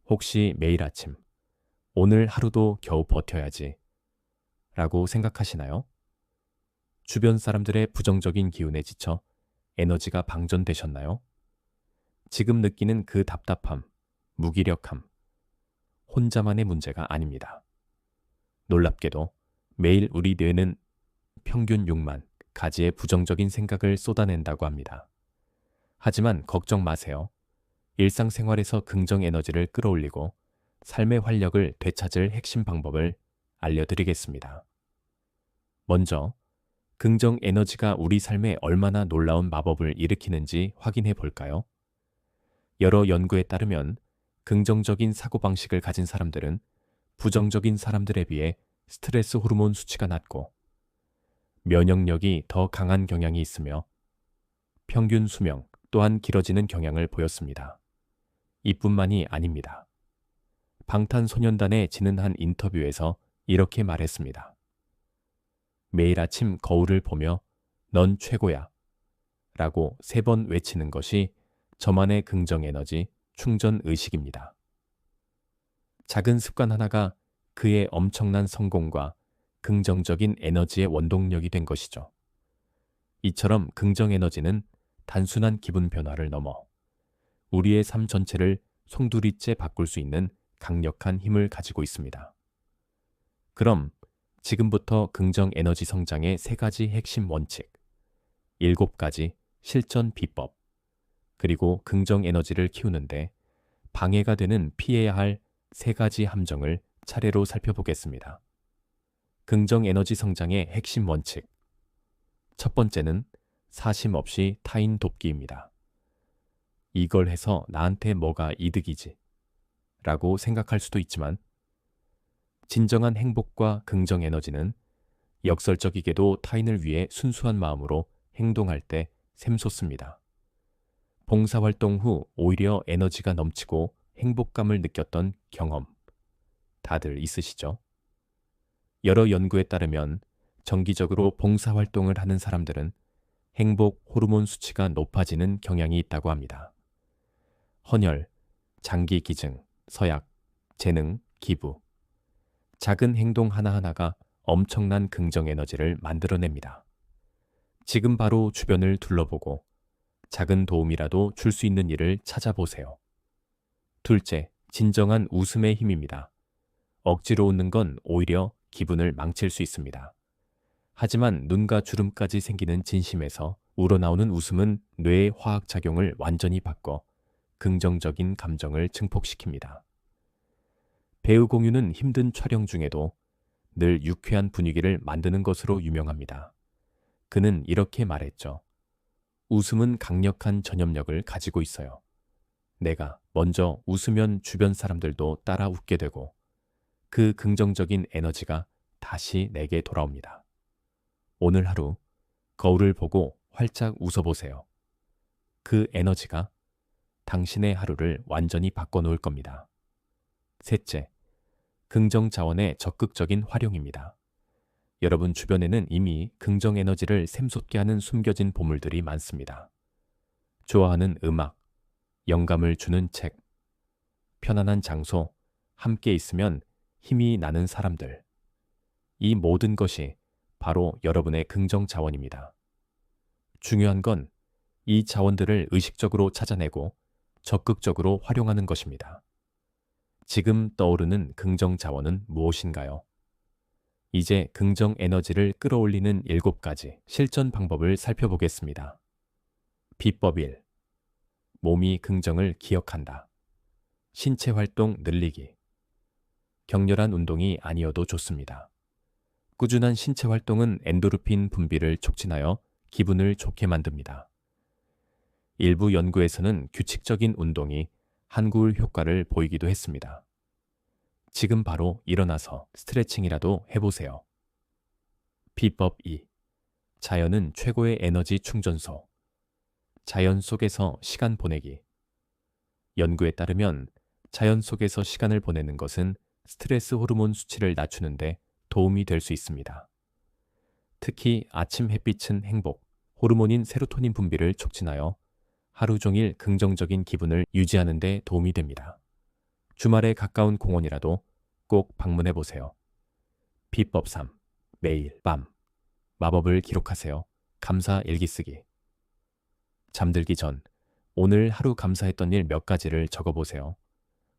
혹시 매일 아침, 오늘 하루도 겨우 버텨야지 라고 생각하시나요? 주변 사람들의 부정적인 기운에 지쳐 에너지가 방전되셨나요? 지금 느끼는 그 답답함, 무기력함, 혼자만의 문제가 아닙니다. 놀랍게도 매일 우리 뇌는 평균 6만 가지의 부정적인 생각을 쏟아낸다고 합니다. 하지만 걱정 마세요. 일상생활에서 긍정 에너지를 끌어올리고 삶의 활력을 되찾을 핵심 방법을 알려드리겠습니다. 먼저, 긍정 에너지가 우리 삶에 얼마나 놀라운 마법을 일으키는지 확인해 볼까요? 여러 연구에 따르면 긍정적인 사고방식을 가진 사람들은 부정적인 사람들에 비해 스트레스 호르몬 수치가 낮고 면역력이 더 강한 경향이 있으며 평균 수명 또한 길어지는 경향을 보였습니다. 이뿐만이 아닙니다. 방탄소년단의 지는 한 인터뷰에서 이렇게 말했습니다. 매일 아침 거울을 보며 넌 최고야 라고 3번 외치는 것이 저만의 긍정 에너지 충전 의식입니다. 작은 습관 하나가 그의 엄청난 성공과 긍정적인 에너지의 원동력이 된 것이죠. 이처럼 긍정 에너지는 단순한 기분 변화를 넘어 우리의 삶 전체를 송두리째 바꿀 수 있는 강력한 힘을 가지고 있습니다. 그럼 지금부터 긍정 에너지 성장의 3가지 핵심 원칙, 7가지 실전 비법, 그리고 긍정 에너지를 키우는데 방해가 되는 피해야 할 3가지 함정을 차례로 살펴보겠습니다. 긍정 에너지 성장의 핵심 원칙. 첫 번째는 사심 없이 타인 돕기입니다. 이걸 해서 나한테 뭐가 이득이지? 라고 생각할 수도 있지만 진정한 행복과 긍정 에너지는 역설적이게도 타인을 위해 순수한 마음으로 행동할 때 샘솟습니다. 봉사활동 후 오히려 에너지가 넘치고 행복감을 느꼈던 경험, 다들 있으시죠? 여러 연구에 따르면 정기적으로 봉사활동을 하는 사람들은 행복 호르몬 수치가 높아지는 경향이 있다고 합니다. 헌혈, 장기 기증, 서약, 재능, 기부. 작은 행동 하나하나가 엄청난 긍정 에너지를 만들어냅니다. 지금 바로 주변을 둘러보고 작은 도움이라도 줄 수 있는 일을 찾아보세요. 둘째, 진정한 웃음의 힘입니다. 억지로 웃는 건 오히려 기분을 망칠 수 있습니다. 하지만 눈과 주름까지 생기는 진심에서 우러나오는 웃음은 뇌의 화학작용을 완전히 바꿔 긍정적인 감정을 증폭시킵니다. 배우 공유는 힘든 촬영 중에도 늘 유쾌한 분위기를 만드는 것으로 유명합니다. 그는 이렇게 말했죠. 웃음은 강력한 전염력을 가지고 있어요. 내가 먼저 웃으면 주변 사람들도 따라 웃게 되고 그 긍정적인 에너지가 다시 내게 돌아옵니다. 오늘 하루 거울을 보고 활짝 웃어보세요. 그 에너지가 당신의 하루를 완전히 바꿔놓을 겁니다. 셋째, 긍정 자원의 적극적인 활용입니다. 여러분 주변에는 이미 긍정 에너지를 샘솟게 하는 숨겨진 보물들이 많습니다. 좋아하는 음악, 영감을 주는 책, 편안한 장소, 함께 있으면 힘이 나는 사람들. 이 모든 것이 바로 여러분의 긍정 자원입니다. 중요한 건 이 자원들을 의식적으로 찾아내고 적극적으로 활용하는 것입니다. 지금 떠오르는 긍정 자원은 무엇인가요? 이제 긍정 에너지를 끌어올리는 7가지 실전 방법을 살펴보겠습니다. 비법 1. 몸이 긍정을 기억한다. 신체 활동 늘리기. 격렬한 운동이 아니어도 좋습니다. 꾸준한 신체 활동은 엔도르핀 분비를 촉진하여 기분을 좋게 만듭니다. 일부 연구에서는 규칙적인 운동이 한구울 효과를 보이기도 했습니다. 지금 바로 일어나서 스트레칭이라도 해보세요. 비법 2. 자연은 최고의 에너지 충전소. 자연 속에서 시간 보내기. 연구에 따르면 자연 속에서 시간을 보내는 것은 스트레스 호르몬 수치를 낮추는데 도움이 될 수 있습니다. 특히 아침 햇빛은 행복, 호르몬인 세로토닌 분비를 촉진하여 하루 종일 긍정적인 기분을 유지하는 데 도움이 됩니다. 주말에 가까운 공원이라도 꼭 방문해 보세요. 비법 3. 매일 밤 마법을 기록하세요. 감사 일기 쓰기. 잠들기 전 오늘 하루 감사했던 일 몇 가지를 적어보세요.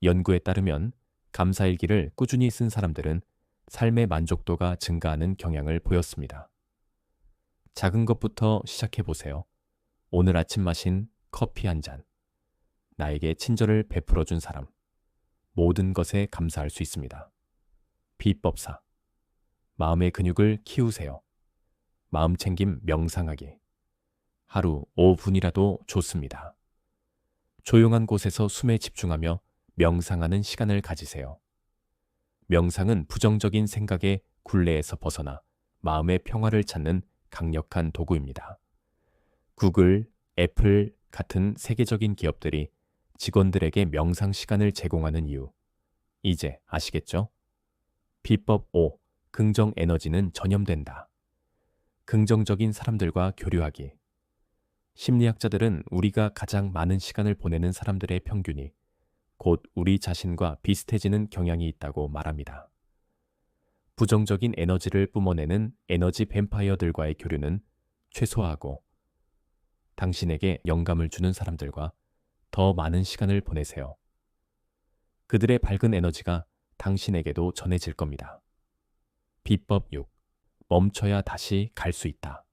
연구에 따르면 감사일기를 꾸준히 쓴 사람들은 삶의 만족도가 증가하는 경향을 보였습니다. 작은 것부터 시작해 보세요. 오늘 아침 마신 커피 한 잔. 나에게 친절을 베풀어 준 사람. 모든 것에 감사할 수 있습니다. 비법 4. 마음의 근육을 키우세요. 마음 챙김 명상하기. 하루 5분이라도 좋습니다. 조용한 곳에서 숨에 집중하며 명상하는 시간을 가지세요. 명상은 부정적인 생각의 굴레에서 벗어나 마음의 평화를 찾는 강력한 도구입니다. 구글, 애플 같은 세계적인 기업들이 직원들에게 명상 시간을 제공하는 이유, 이제 아시겠죠? 비법 5. 긍정 에너지는 전염된다. 긍정적인 사람들과 교류하기. 심리학자들은 우리가 가장 많은 시간을 보내는 사람들의 평균이 곧 우리 자신과 비슷해지는 경향이 있다고 말합니다. 부정적인 에너지를 뿜어내는 에너지 뱀파이어들과의 교류는 최소화하고 당신에게 영감을 주는 사람들과 더 많은 시간을 보내세요. 그들의 밝은 에너지가 당신에게도 전해질 겁니다. 비법 6. 멈춰야 다시 갈 수 있다.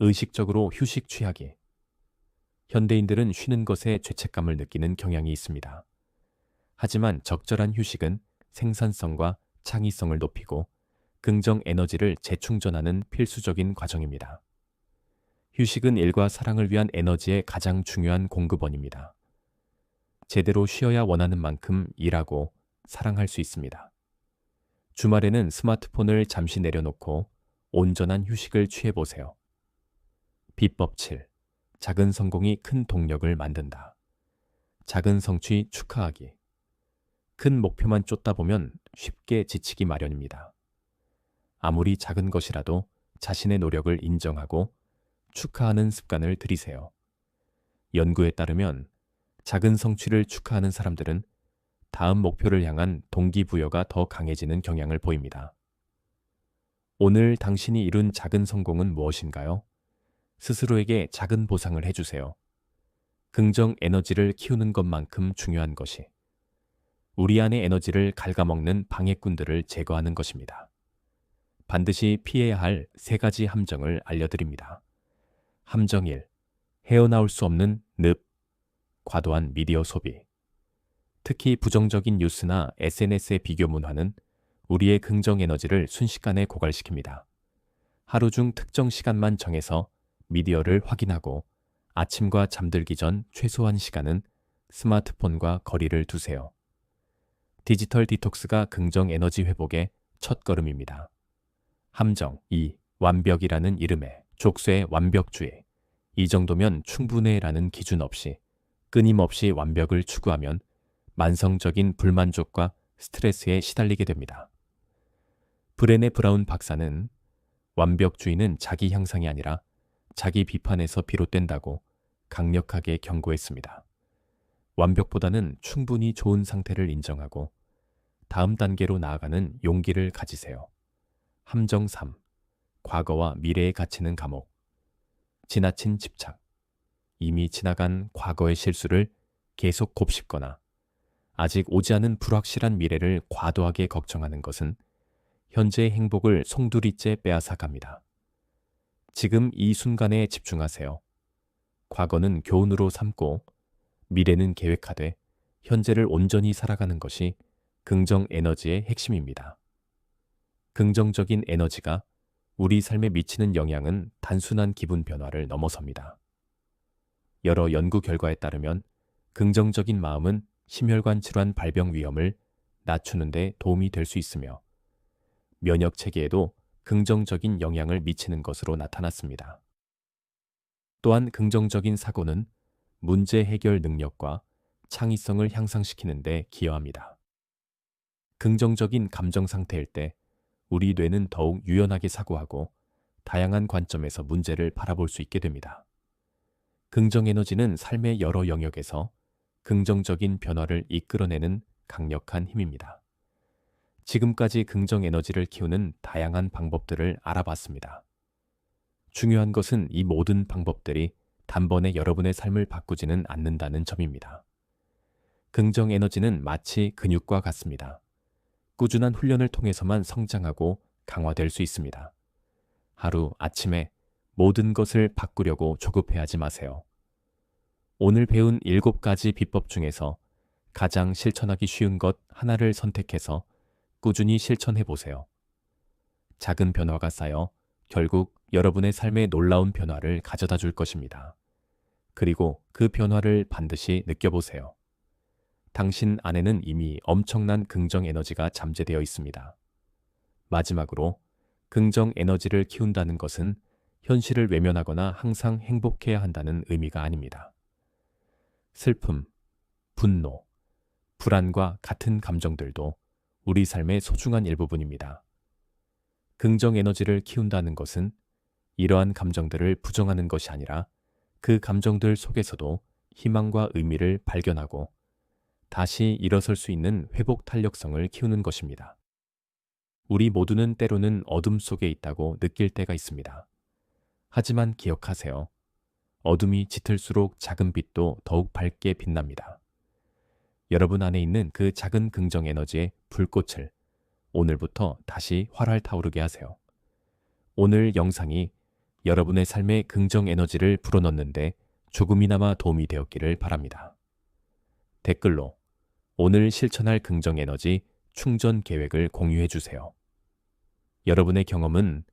의식적으로 휴식 취하기. 현대인들은 쉬는 것에 죄책감을 느끼는 경향이 있습니다. 하지만 적절한 휴식은 생산성과 창의성을 높이고 긍정 에너지를 재충전하는 필수적인 과정입니다. 휴식은 일과 사랑을 위한 에너지의 가장 중요한 공급원입니다. 제대로 쉬어야 원하는 만큼 일하고 사랑할 수 있습니다. 주말에는 스마트폰을 잠시 내려놓고 온전한 휴식을 취해보세요. 비법 7. 작은 성공이 큰 동력을 만든다. 작은 성취 축하하기. 큰 목표만 쫓다 보면 쉽게 지치기 마련입니다. 아무리 작은 것이라도 자신의 노력을 인정하고 축하하는 습관을 들이세요. 연구에 따르면 작은 성취를 축하하는 사람들은 다음 목표를 향한 동기부여가 더 강해지는 경향을 보입니다. 오늘 당신이 이룬 작은 성공은 무엇인가요? 스스로에게 작은 보상을 해주세요. 긍정 에너지를 키우는 것만큼 중요한 것이 우리 안의 에너지를 갉아먹는 방해꾼들을 제거하는 것입니다. 반드시 피해야 할 3가지 함정을 알려드립니다. 함정 1. 헤어나올 수 없는 늪, 과도한 미디어 소비. 특히 부정적인 뉴스나 SNS의 비교 문화는 우리의 긍정 에너지를 순식간에 고갈시킵니다. 하루 중 특정 시간만 정해서 미디어를 확인하고 아침과 잠들기 전 최소한 시간은 스마트폰과 거리를 두세요. 디지털 디톡스가 긍정 에너지 회복의 첫걸음입니다. 함정 2. 완벽이라는 이름의 족쇄의 완벽주의. 이 정도면 충분해라는 기준 없이 끊임없이 완벽을 추구하면 만성적인 불만족과 스트레스에 시달리게 됩니다. 브레네 브라운 박사는 완벽주의는 자기 향상이 아니라 자기 비판에서 비롯된다고 강력하게 경고했습니다. 완벽보다는 충분히 좋은 상태를 인정하고 다음 단계로 나아가는 용기를 가지세요. 함정 3. 과거와 미래에 갇히는 감옥. 지나친 집착. 이미 지나간 과거의 실수를 계속 곱씹거나 아직 오지 않은 불확실한 미래를 과도하게 걱정하는 것은 현재의 행복을 송두리째 빼앗아갑니다. 지금 이 순간에 집중하세요. 과거는 교훈으로 삼고 미래는 계획하되 현재를 온전히 살아가는 것이 긍정 에너지의 핵심입니다. 긍정적인 에너지가 우리 삶에 미치는 영향은 단순한 기분 변화를 넘어섭니다. 여러 연구 결과에 따르면 긍정적인 마음은 심혈관 질환 발병 위험을 낮추는 데 도움이 될 수 있으며 면역 체계에도 긍정적인 영향을 미치는 것으로 나타났습니다. 또한 긍정적인 사고는 문제 해결 능력과 창의성을 향상시키는 데 기여합니다. 긍정적인 감정 상태일 때 우리 뇌는 더욱 유연하게 사고하고 다양한 관점에서 문제를 바라볼 수 있게 됩니다. 긍정 에너지는 삶의 여러 영역에서 긍정적인 변화를 이끌어내는 강력한 힘입니다. 지금까지 긍정 에너지를 키우는 다양한 방법들을 알아봤습니다. 중요한 것은 이 모든 방법들이 단번에 여러분의 삶을 바꾸지는 않는다는 점입니다. 긍정 에너지는 마치 근육과 같습니다. 꾸준한 훈련을 통해서만 성장하고 강화될 수 있습니다. 하루 아침에 모든 것을 바꾸려고 조급해하지 마세요. 오늘 배운 7가지 비법 중에서 가장 실천하기 쉬운 것 하나를 선택해서 꾸준히 실천해 보세요. 작은 변화가 쌓여 결국 여러분의 삶에 놀라운 변화를 가져다 줄 것입니다. 그리고 그 변화를 반드시 느껴보세요. 당신 안에는 이미 엄청난 긍정 에너지가 잠재되어 있습니다. 마지막으로 긍정 에너지를 키운다는 것은 현실을 외면하거나 항상 행복해야 한다는 의미가 아닙니다. 슬픔, 분노, 불안과 같은 감정들도 우리 삶의 소중한 일부분입니다. 긍정 에너지를 키운다는 것은 이러한 감정들을 부정하는 것이 아니라 그 감정들 속에서도 희망과 의미를 발견하고 다시 일어설 수 있는 회복 탄력성을 키우는 것입니다. 우리 모두는 때로는 어둠 속에 있다고 느낄 때가 있습니다. 하지만 기억하세요. 어둠이 짙을수록 작은 빛도 더욱 밝게 빛납니다. 여러분 안에 있는 그 작은 긍정 에너지의 불꽃을 오늘부터 다시 활활 타오르게 하세요. 오늘 영상이 여러분의 삶에 긍정 에너지를 불어넣는데 조금이나마 도움이 되었기를 바랍니다. 댓글로 오늘 실천할 긍정 에너지 충전 계획을 공유해 주세요. 여러분의 경험은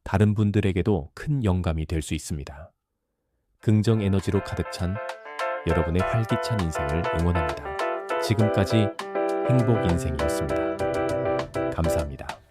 다른 분들에게도 큰 영감이 될 수 있습니다. 긍정 에너지로 가득 찬 여러분의 활기찬 인생을 응원합니다. 지금까지 행복 인생이었습니다. 감사합니다.